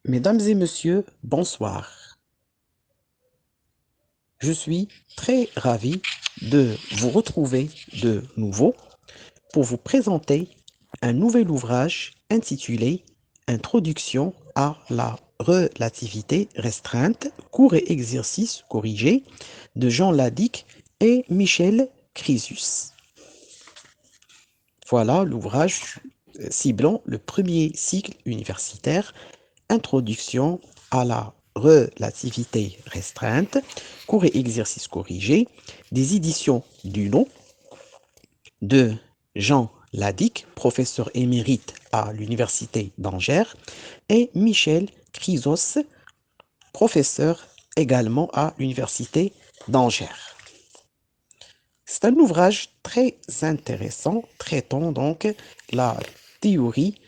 Mesdames et messieurs, bonsoir. Je suis très ravi de vous retrouver de nouveau pour vous présenter un nouvel ouvrage intitulé Introduction à la relativité restreinte, cours et exercices corrigés de Jean Ladic et Michel Chrysus. Voilà l'ouvrage ciblant le premier cycle universitaire Introduction à la relativité restreinte, cours et exercices corrigés, des éditions Duno de Jean Ladic, professeur émérite à l'Université d'Angers, et Michel Chrysos, professeur également à l'Université d'Angers. C'est un ouvrage très intéressant traitant donc la théorie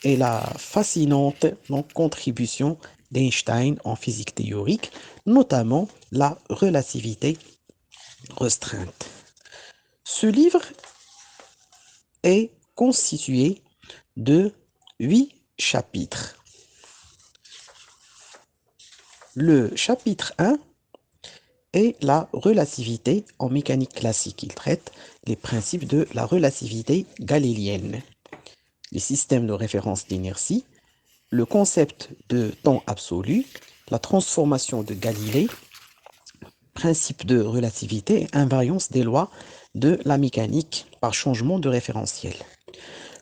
et la fascinante contribution d'Einstein en physique théorique, notamment la relativité restreinte. Ce livre est constitué de 8 chapitres. Le chapitre 1 est la relativité en mécanique classique. Il traite les principes de la relativité galiléenne, les systèmes de référence d'inertie, le concept de temps absolu, la transformation de Galilée, principe de relativité et invariance des lois de la mécanique par changement de référentiel.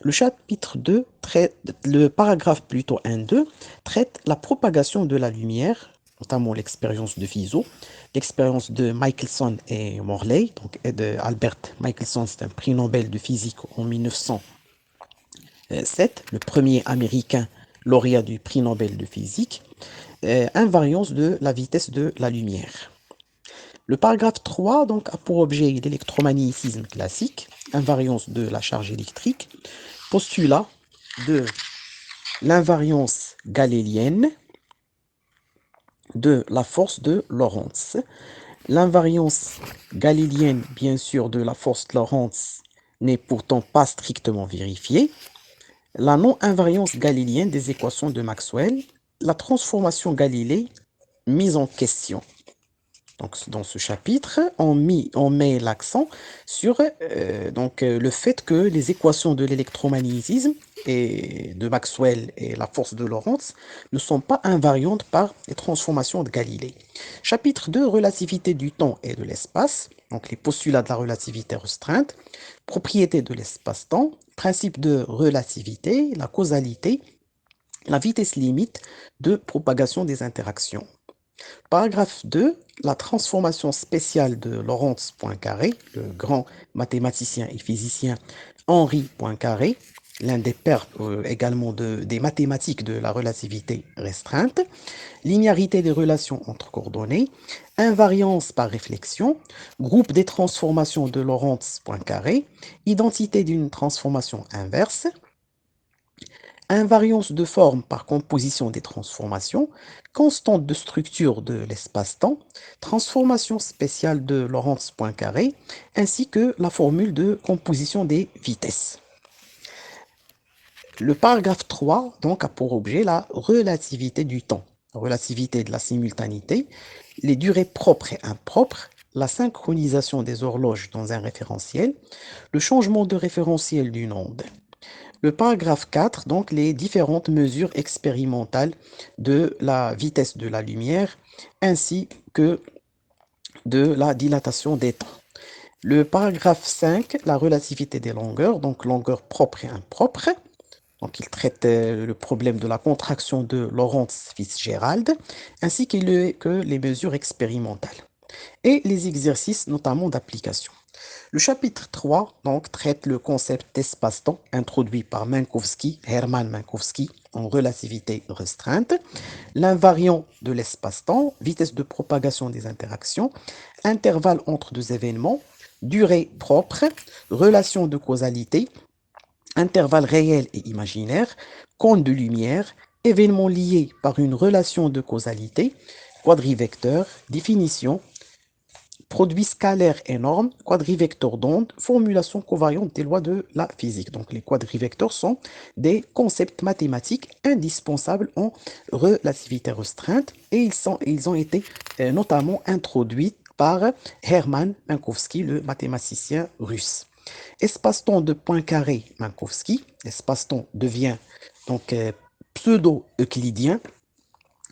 Le chapitre 2 traite, le paragraphe plutôt 1-2 traite la propagation de la lumière, notamment l'expérience de Fizeau, l'expérience de Michelson et Morley, donc et de Albert Michelson, c'est un prix Nobel de physique en 1907, le premier américain lauréat du prix Nobel de physique, invariance de la vitesse de la lumière. Le paragraphe 3 donc, a pour objet l'électromagnétisme classique, invariance de la charge électrique, postulat de l'invariance galiléenne de la force de Lorentz. L'invariance galiléenne, bien sûr, de la force de Lorentz n'est pourtant pas strictement vérifiée. La non-invariance galiléenne des équations de Maxwell, la transformation Galilée mise en question. Donc, dans ce chapitre, on met l'accent sur le fait que les équations de l'électromagnétisme et de Maxwell et la force de Lorentz ne sont pas invariantes par les transformations de Galilée. Chapitre 2, relativité du temps et de l'espace, donc les postulats de la relativité restreinte, propriété de l'espace-temps, principe de relativité, la causalité, la vitesse limite de propagation des interactions. Paragraphe 2, la transformation spéciale de Lorentz Poincaré, le grand mathématicien et physicien Henri Poincaré, l'un des pères également des mathématiques de la relativité restreinte, linéarité des relations entre coordonnées, invariance par réflexion, groupe des transformations de Lorentz Poincaré, identité d'une transformation inverse, invariance de forme par composition des transformations, constante de structure de l'espace-temps, transformation spéciale de Lorentz Poincaré, ainsi que la formule de composition des vitesses. Le paragraphe 3 donc, a pour objet la relativité du temps, la relativité de la simultanéité, les durées propres et impropres, la synchronisation des horloges dans un référentiel, le changement de référentiel d'une onde. Le paragraphe 4, donc les différentes mesures expérimentales de la vitesse de la lumière ainsi que de la dilatation des temps. Le paragraphe 5, la relativité des longueurs, donc longueur propre et impropre. Donc il traite le problème de la contraction de Lorentz-Fitzgerald ainsi que les mesures expérimentales et les exercices notamment d'application. Le chapitre 3 donc, traite le concept d'espace-temps introduit par Hermann Minkowski en relativité restreinte, l'invariant de l'espace-temps, vitesse de propagation des interactions, intervalle entre deux événements, durée propre, relation de causalité, intervalle réel et imaginaire, cône de lumière, événements liés par une relation de causalité, quadrivecteur, définition, produit scalaire énorme, quadrivecteur d'onde, formulation covariante des lois de la physique. Donc les quadrivecteurs sont des concepts mathématiques indispensables en relativité restreinte et ils ont été notamment introduits par Hermann Minkowski, le mathématicien russe. Espace-temps de Poincaré Minkowski, l'espace-temps devient donc pseudo-euclidien.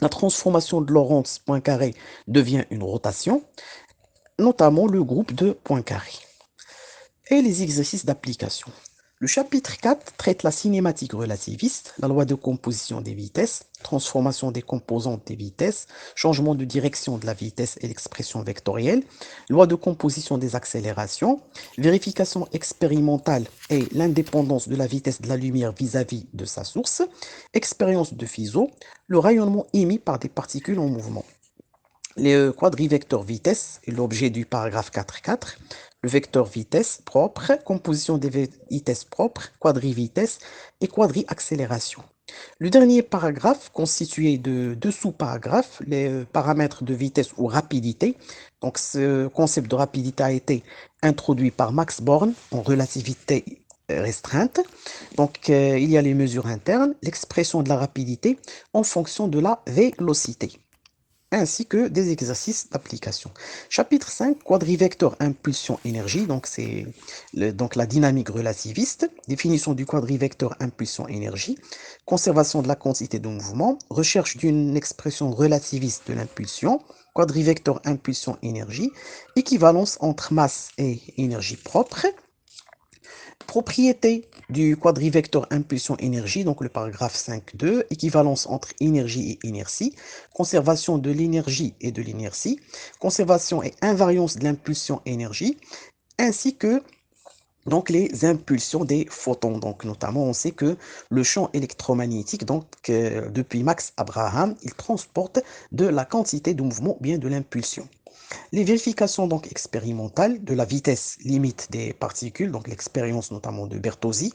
La transformation de Lorentz Poincaré devient une rotation, notamment le groupe de Poincaré. Et les exercices d'application. Le chapitre 4 traite la cinématique relativiste, la loi de composition des vitesses, transformation des composantes des vitesses, changement de direction de la vitesse et l'expression vectorielle, loi de composition des accélérations, vérification expérimentale et l'indépendance de la vitesse de la lumière vis-à-vis de sa source, expérience de Fizeau, le rayonnement émis par des particules en mouvement. Les quadrivecteurs vitesse est l'objet du paragraphe 4.4. Le vecteur vitesse propre, composition des vitesses propres, quadrivitesse et quadri-accélération. Le dernier paragraphe, constitué de deux sous-paragraphes, les paramètres de vitesse ou rapidité. Donc, ce concept de rapidité a été introduit par Max Born en relativité restreinte. Donc, il y a les mesures internes, l'expression de la rapidité en fonction de la vélocité, ainsi que des exercices d'application. Chapitre 5, quadrivecteur impulsion-énergie, donc c'est donc la dynamique relativiste, définition du quadrivecteur impulsion-énergie, conservation de la quantité de mouvement, recherche d'une expression relativiste de l'impulsion, quadrivecteur impulsion-énergie, équivalence entre masse et énergie propre, propriété du quadrivecteur impulsion-énergie, donc le paragraphe 5.2, équivalence entre énergie et inertie, conservation de l'énergie et de l'inertie, conservation et invariance de l'impulsion-énergie, ainsi que donc les impulsions des photons. Donc notamment, on sait que le champ électromagnétique, donc depuis Max Abraham, il transporte de la quantité de mouvement, bien de l'impulsion. Les vérifications donc expérimentales de la vitesse limite des particules, donc l'expérience notamment de Bertozzi,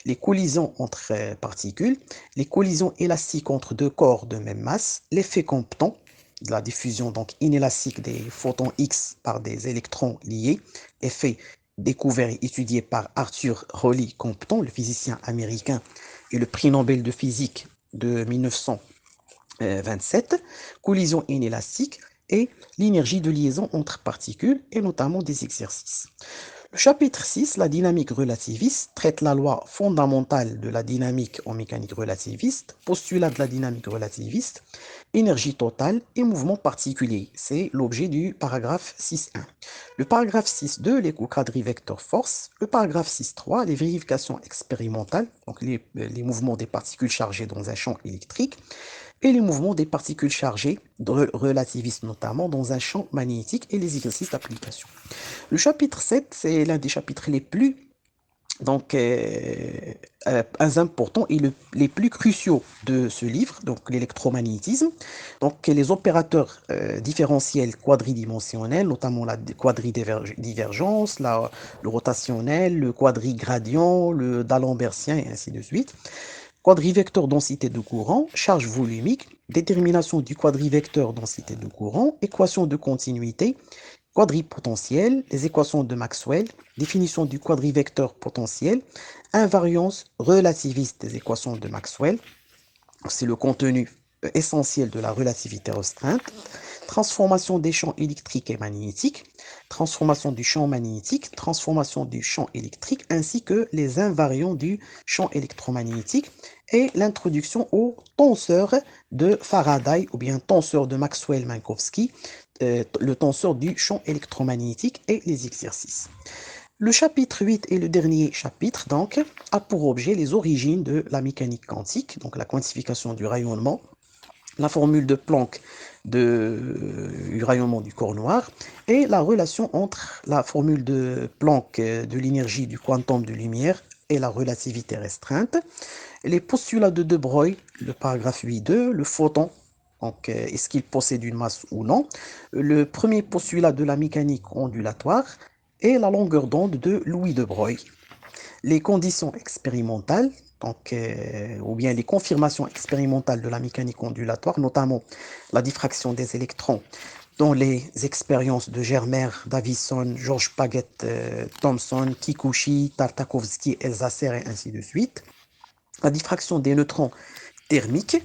les collisions entre particules, les collisions élastiques entre deux corps de même masse, l'effet Compton, de la diffusion donc inélastique des photons X par des électrons liés, effet découvert et étudié par Arthur Rowley Compton, le physicien américain, et le prix Nobel de physique de 1927, collision inélastique, et l'énergie de liaison entre particules et notamment des exercices. Le chapitre 6, la dynamique relativiste, traite la loi fondamentale de la dynamique en mécanique relativiste, postulat de la dynamique relativiste, énergie totale et mouvement particulier. C'est l'objet du paragraphe 6.1. Le paragraphe 6.2, les quadrivecteurs force. Le paragraphe 6.3, les vérifications expérimentales, donc les mouvements des particules chargées dans un champ électrique et les mouvements des particules chargées, relativistes notamment, dans un champ magnétique et les exercices d'application. Le chapitre 7, c'est l'un des chapitres les plus importants et les plus cruciaux de ce livre, donc l'électromagnétisme. Donc les opérateurs différentiels quadridimensionnels, notamment la quadridivergence, le rotationnel, le quadrigradient, le d'Alembertien et ainsi de suite. Quadrivecteur densité de courant, charge volumique, détermination du quadrivecteur densité de courant, équation de continuité, quadripotentiel, les équations de Maxwell, définition du quadrivecteur potentiel, invariance relativiste des équations de Maxwell, c'est le contenu essentiel de la relativité restreinte, transformation des champs électriques et magnétiques, transformation du champ magnétique, transformation du champ électrique, ainsi que les invariants du champ électromagnétique et l'introduction au tenseur de Faraday ou bien tenseur de Maxwell-Minkowski, le tenseur du champ électromagnétique et les exercices. Le chapitre 8 et le dernier chapitre, donc, a pour objet les origines de la mécanique quantique, donc la quantification du rayonnement, la formule de Planck du rayonnement du corps noir et la relation entre la formule de Planck de l'énergie du quantum de lumière et la relativité restreinte, les postulats de De Broglie, le paragraphe 8.2, le photon, donc est-ce qu'il possède une masse ou non, le premier postulat de la mécanique ondulatoire et la longueur d'onde de Louis de Broglie. Les conditions expérimentales, donc, ou bien les confirmations expérimentales de la mécanique ondulatoire, notamment la diffraction des électrons dans les expériences de Germer, Davison, Georges Paget, Thomson, Kikuchi, Tartakovsky, Elsasser et ainsi de suite. La diffraction des neutrons thermiques,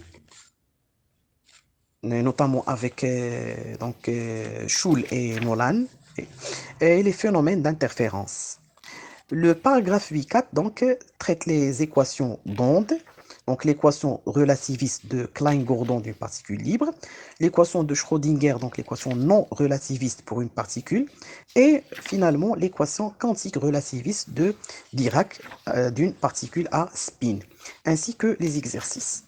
notamment avec Schul et Nolan, et les phénomènes d'interférence. Le paragraphe 8.4 donc traite les équations d'onde, donc l'équation relativiste de Klein-Gordon d'une particule libre, l'équation de Schrödinger, donc l'équation non relativiste pour une particule, et finalement l'équation quantique relativiste de Dirac d'une particule à spin, ainsi que les exercices.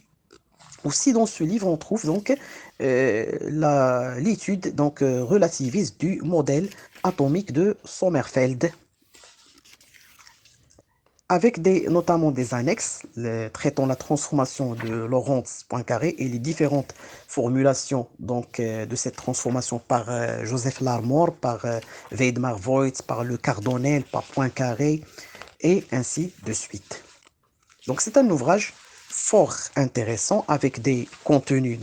Aussi dans ce livre, on trouve donc l'étude relativiste du modèle atomique de Sommerfeld, avec notamment des annexes traitant la transformation de Lorentz Poincaré et les différentes formulations de cette transformation par Joseph Larmor, par Weidmar-Voigt, par Le Cardonnel, par Poincaré, et ainsi de suite. Donc c'est un ouvrage fort intéressant avec des contenus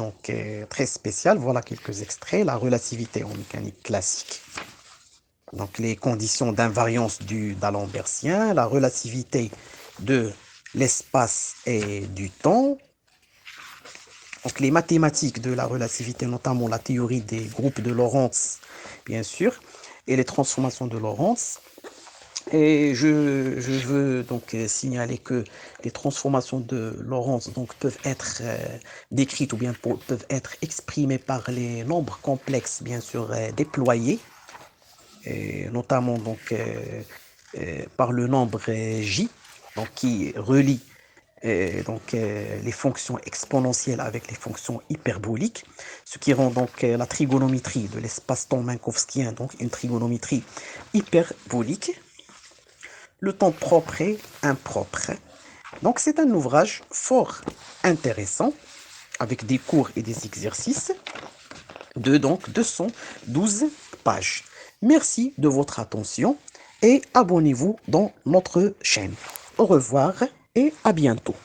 très spéciaux. Voilà quelques extraits. La relativité en mécanique classique. Donc les conditions d'invariance d'Alembertien, la relativité de l'espace et du temps. Donc les mathématiques de la relativité, notamment la théorie des groupes de Lorentz, bien sûr, et les transformations de Lorentz. Et je veux donc signaler que les transformations de Lorentz peuvent être décrites ou bien peuvent être exprimées par les nombres complexes, bien sûr, déployés, et notamment par le nombre J, qui relie les fonctions exponentielles avec les fonctions hyperboliques, ce qui rend la trigonométrie de l'espace-temps minkowskien une trigonométrie hyperbolique. Le temps propre et impropre. Donc c'est un ouvrage fort intéressant avec des cours et des exercices de 212 pages. Merci de votre attention et abonnez-vous dans notre chaîne. Au revoir et à bientôt.